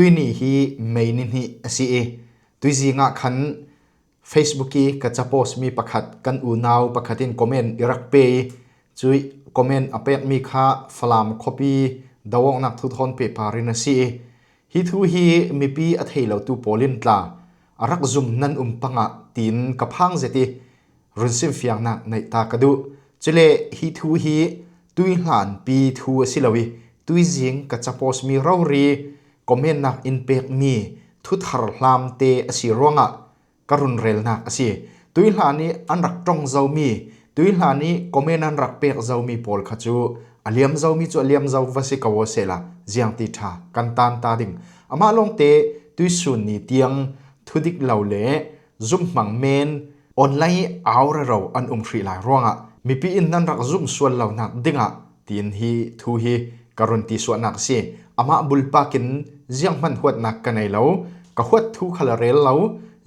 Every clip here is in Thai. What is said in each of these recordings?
ตุยนี่ฮีไม่นินฮีสิเอตุยจีงะขัน Facebook กีกจะโพสมีประคัดกันอูนาวประคัดินคอมเมนต์อิรักเปย์จุยคอมเมนต์อเปกมีค่าฟลามคอปีดาวนักทุกคนเปปารินสิเอฮิทูฮีมีปีอัฐเฮลตูโพลินตลาอารักซุมนันปังะตีนกับพังเจติรุนซิมฟิยังนักในตากระดูจุเลฮิทูฮีตุยหลานปีทูสิลวิตุยจิงกจะโพสมีเรารีคอมเมนต์นักอินเปกมีทุตฮาร์ลามเตอสิรวงะกรุณเรลนักสิตุยหลานนี้อันรักจงเจ้ามีตุยหลานนี้คอมเมนต์อันรักเปกเจ้ามีโพลขจูอเลียมเจ้ามีจูอเลียมเจ้าวสิกาวเซลาเจียงติธากันตานตาดิงอามาลงเตตุยสุนนีเตียงทุดิกเหล่าเล่ซุ่มมังเมนออนไลน์เอาเราอันฟรีหลายร่วงอ่ะมีปีอินนั่นรักซุ่มส่วนเหล่านักดิงอ่ะตีนฮีทูฮีการุนตีส่วนนักสิอามาบุลปากินเจียงมันหวดนักกันในเหล่ากะหวดทูขลาเรลเหล่า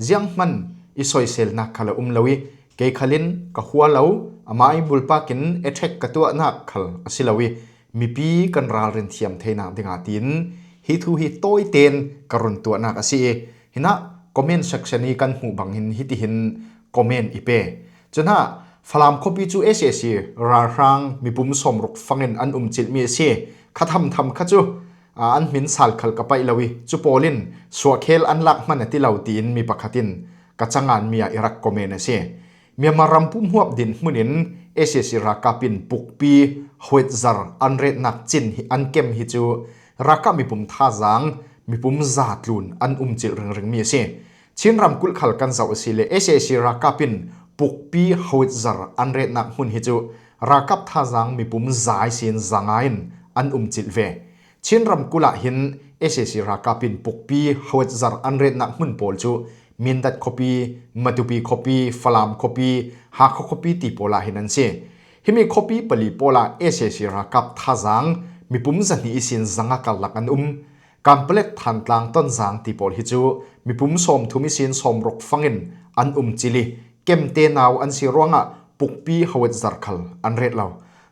เจียงมันอิสอยเซลนักขลาเหล่าวิเกยขลินกะหัวเหล่าอามาบุลปากินเอเทกกะตัวนักขลสิเหล่าวิมีปีกันราเรนเทียมเทนักดิงอ่ะตีนฮีทูฮีโต้ยเตนการุนตัวนักสิหินะคอมเมนต์เซกชันนี้กันหูบังหินฮิติหินคอมเมนต์อีเป้จนฮะฟลามคอปีจูเอเซซีรารังมีปุ่มสมรุกฟังเงินอันจิตมีเสียขัดทำขัดจูอันมินสัลขลกับไปเลวิจูโพลินสัวเคลอันลักมันที่เหล่าตีนมีปะขัดินกัจจงานมีอิรักคอมเมนต์เสียมีมารำปุ่มหัวดินมุนินเอเซซีรักกับปินปุกปีหวดซาร์อันเรนักจินอันเกมฮิจูรักกับมีปุ่มท่าจังมีปุ่มซาดลุนอันจิตเริงมีเสียชินรำกุลขลกันเจ้าสิเลเอเซซีรักกับปินปุกปีหวดซาร์อันเรนักมุนฮิจูรักกับท่าจังมีปุ่มใจเสียนจังไงอันจิตเวชินรำกุลหินเอเซซีรักกับปินปุกปีหวดซาร์อันเรนักมุนโพลจูมินดัดคอปีมาตุปีคอปีฟลามคอปีฮักคอปีตีโพลาหินันเซฮิมีคอปีปลีโพลาเอเซซีรักกับท่าจังมีปุ่มจันนิสินจังกัลลักอันการเปล็ดทันตางต้นจางตีโพลฮิจูมีปุ่มสมทุมิสินสมรกฟังเงินอันจิลิเกมเตนาวอันสิรวงะปุกปีหวดซาร์คัลอันเรดเรา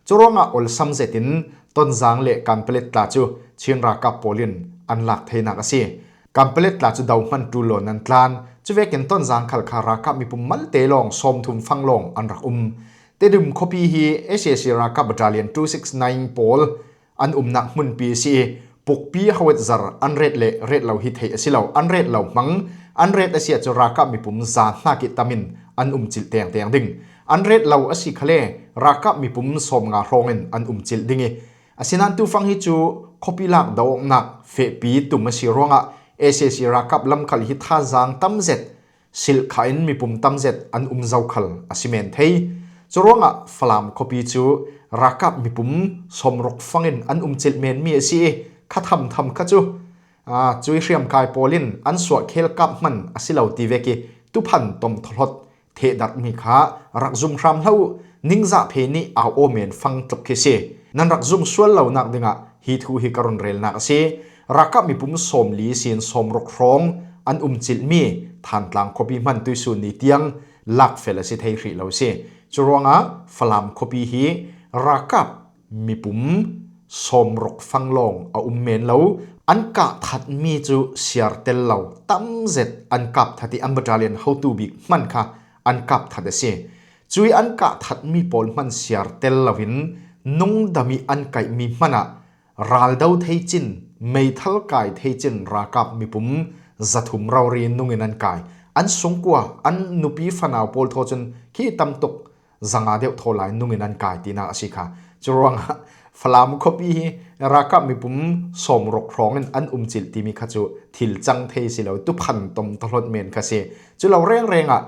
จรวงะอลซัมเซตินต้นจางเละการเปล็ดตาจูชินรักกับโพลินอันหลักเทนักเสียการเปล็ดตาจูดาวมันตูโลนันทลานจูเวกินต้นจางคัลคารักกับมีปุ่มมัลเตลองสมทุมฟังลองอันรักเตดุมคอปีฮีเอเซียรักกับบาเลียน269โพลอันนักมุนปีซีปุกปีหวดซาร์อันเรดเละเรดเราฮิตเฮสิเราอันเรดเรามังอันเรดเอเซียจูรักกับมีปุ่มซาหน้ากิตามินอันจิลเตียงดิ่งอันเรดเราอสิคเลรักกับมีปุ่มสมงาโรงเงินอันจิลดิ่งอสินันตูฟังฮิจูคอปีลักดาวนักเฟปีตุมสิรวงะเอเซียรักกับลำคัลฮิตท่าจางตั้มเจ็ดสิลขาอินมีปุ่มตั้มเจ็ดอันเจ้าคัลอสิเมนเทยจรวงะฟลามคอปีจูรักกับมีปุ่มสมรกฟังเงินอันจิลเมนมีสิขัดทำขัดจูจุยเรียมกายโพลินอันสวดเคลกับมันอสิเหล่าตีเวกิตุพันตมทลดเทดัดมีขารักซุมครามเล่านิ่งจะเพนีเอาโอเมนฟังตกเคเซนั่นรักซุมส่วนเหล่านักดึงะฮีทูฮิการุนเรลนักเซรักกับมีปุ่มสมลีสินสมรกร้องอันจิลมีทานตลังคบีมันตุยสุนีเตียงลักเฟลสิเทยรีเหล่าเซจรวงะฟลามคบีฮีรักกับมีปุ่มสมรกฟังลองเอาเมนเหล่าอันกะทัดมีจูเสียร์เตลเหล่าตั้มเจ็ดอันกับทัดที่อันบัตรเลียนเฮาตูบิกมันค่ะอันกับทัดเสียจุยอันกะทัดมีโพลมันเสียร์เตลเหล่าวินนุ่งดามีอันไก่มีมันอะรัลดาวเทจินไม่ทัลไก่เทจินรักกับมีปุ่มจัตุมเราเรียนนุ่งเงินไก่อันสงกัวอันนุปีฟันเอาโพลโทจนขี้ตำตกจังอาเดียวโทลายนุ่งเงินไก่ตีนาสิค่ะจรวงฟลามคอปีรักกับมีปุ่มสมรกร้องอันจิลตีมีขจูทิลจังเทสิเราตุพันตมตลอดเมนคาเซจุเราเร่งอ่ะ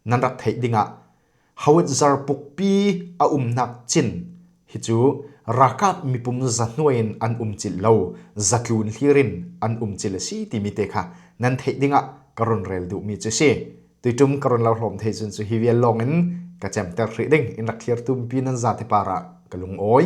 นันรักเทดิงอ่ะฮาวดซาร์ปุกปีนักจินฮิจูรักกับมีปุ่มจัดนวยอันจิลเราจัดลุนฮิรินอันจิลสีตีมีเตค่ะนันเทดิงอ่ะกรุนเรลดูมีเจเซตุยจุ่มกรุนเราหลอมเทจุนสุฮิเวียลลองอินกระจำเตอร์ริดิงอินรักเลียร์ตุมปีนันจัดเทปาระกลุงโอย